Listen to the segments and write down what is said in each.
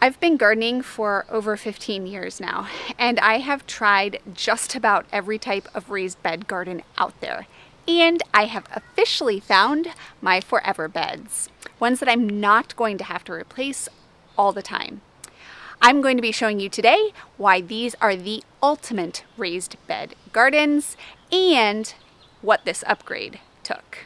I've been gardening for over 15 years now, and I have tried just about every type of raised bed garden out there. And I have officially found my forever beds, ones that I'm not going to have to replace all the time. I'm going to be showing you today why these are the ultimate raised bed gardens and what this upgrade took.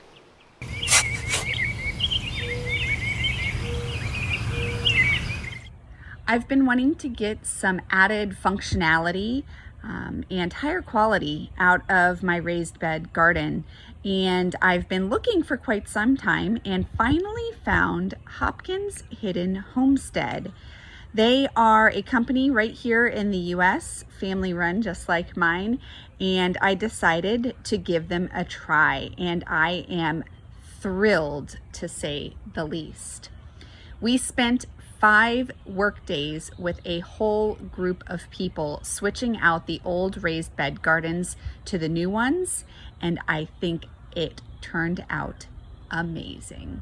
I've been wanting to get some added functionality and higher quality out of my raised bed garden, and I've been looking for quite some time and finally found Hopkins Hidden Homestead. They are a company right here in the US, family run just like mine, and I decided to give them a try, and I am thrilled to say the least. We spent 5 work days with a whole group of people switching out the old raised bed gardens to the new ones, and I think it turned out amazing.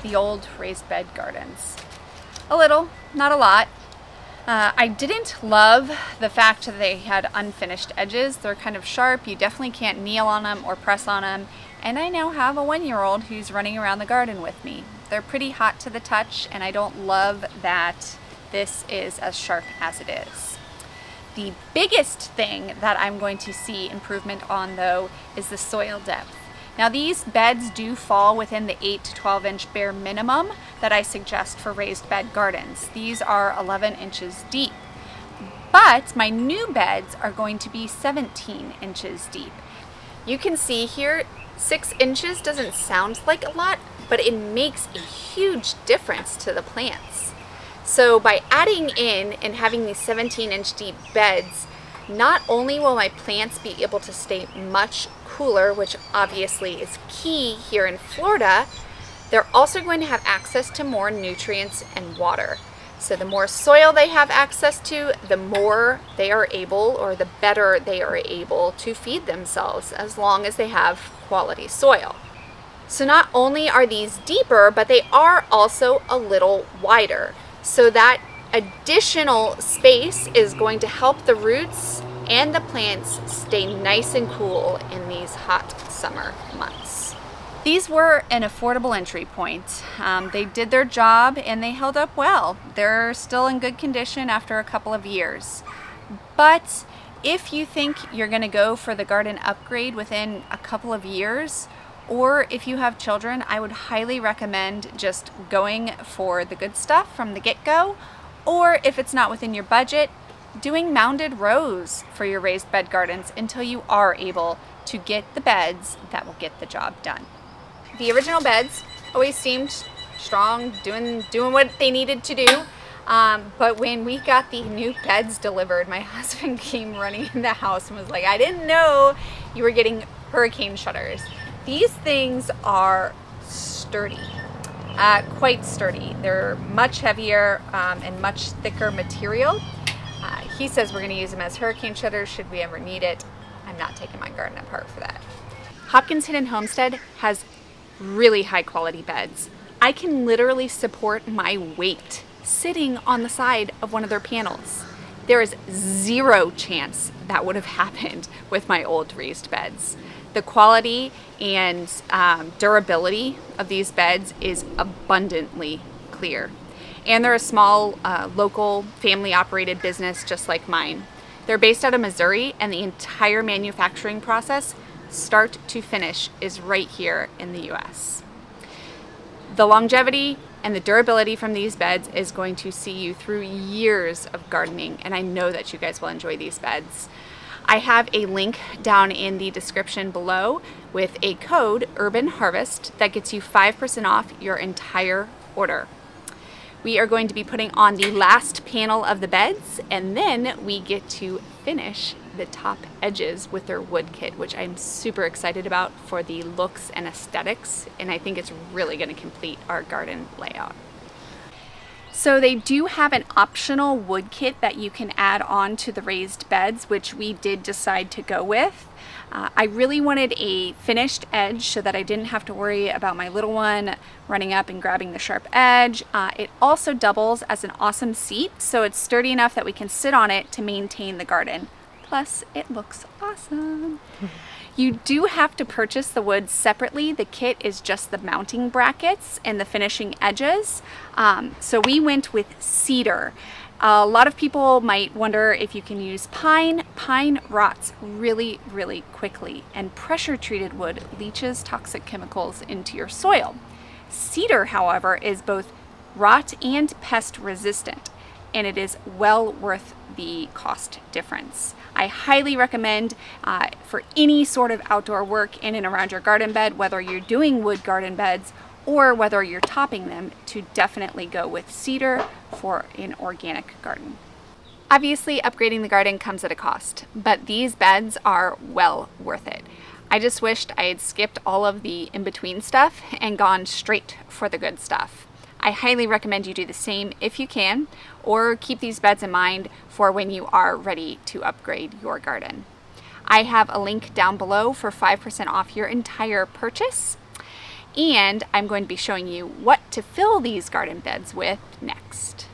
The old raised bed gardens. A little, not a lot. I didn't love the fact that they had unfinished edges. They're kind of sharp. You definitely can't kneel on them or press on them. And I now have a 1-year-old who's running around the garden with me. They're pretty hot to the touch, and I don't love that this is as sharp as it is. The biggest thing that I'm going to see improvement on, though, is the soil depth. Now, these beds do fall within the 8 to 12 inch bare minimum that I suggest for raised bed gardens. These are 11 inches deep, but my new beds are going to be 17 inches deep. You can see here, 6 inches doesn't sound like a lot, but it makes a huge difference to the plants. So by adding in and having these 17-inch deep beds, not only will my plants be able to stay much cooler, which obviously is key here in Florida, they're also going to have access to more nutrients and water. So the more soil they have access to, the more they are able, or the better they are able to feed themselves, as long as they have quality soil. So not only are these deeper, but they are also a little wider. So that additional space is going to help the roots and the plants stay nice and cool in these hot summer months. These were an affordable entry point. They did their job and they held up well. They're still in good condition after a couple of years. But if you think you're going to go for the garden upgrade within a couple of years, or if you have children, I would highly recommend just going for the good stuff from the get-go. Or if it's not within your budget, doing mounded rows for your raised bed gardens until you are able to get the beds that will get the job done. The original beds always seemed strong, doing what they needed to do. But when we got the new beds delivered, my husband came running in the house and was like, "I didn't know you were getting hurricane shutters." These things are sturdy. Quite sturdy. They're much heavier and much thicker material. He says we're going to use them as hurricane shutters should we ever need it. I'm not taking my garden apart for that. Hopkins Hidden Homestead has really high quality beds. I can literally support my weight sitting on the side of one of their panels. There is zero chance that would have happened with my old raised beds. The quality and durability of these beds is abundantly clear. And they're a small, local, family-operated business just like mine. They're based out of Missouri, and the entire manufacturing process, start to finish, is right here in the US. The longevity and the durability from these beds is going to see you through years of gardening, and I know that you guys will enjoy these beds. I have a link down in the description below with a code, Urban Harvest, that gets you 5% off your entire order. We are going to be putting on the last panel of the beds, and then we get to finish the top edges with their wood kit, which I'm super excited about for the looks and aesthetics, and I think it's really going to complete our garden layout. So they do have an optional wood kit that you can add on to the raised beds, which we did decide to go with. I really wanted a finished edge so that I didn't have to worry about my little one running up and grabbing the sharp edge. It also doubles as an awesome seat, so it's sturdy enough that we can sit on it to maintain the garden. Plus, it looks awesome. You do have to purchase the wood separately. The kit is just the mounting brackets and the finishing edges. So we went with cedar. A lot of people might wonder if you can use pine. Pine rots really, really quickly, and pressure treated wood leaches toxic chemicals into your soil. Cedar, however, is both rot and pest resistant, and it is well worth the cost difference. I highly recommend for any sort of outdoor work in and around your garden bed, whether you're doing wood garden beds or whether you're topping them, to definitely go with cedar for an organic garden. Obviously, upgrading the garden comes at a cost, but these beds are well worth it. I just wished I had skipped all of the in-between stuff and gone straight for the good stuff. I highly recommend you do the same if you can, or keep these beds in mind for when you are ready to upgrade your garden. I have a link down below for 5% off your entire purchase, and I'm going to be showing you what to fill these garden beds with next.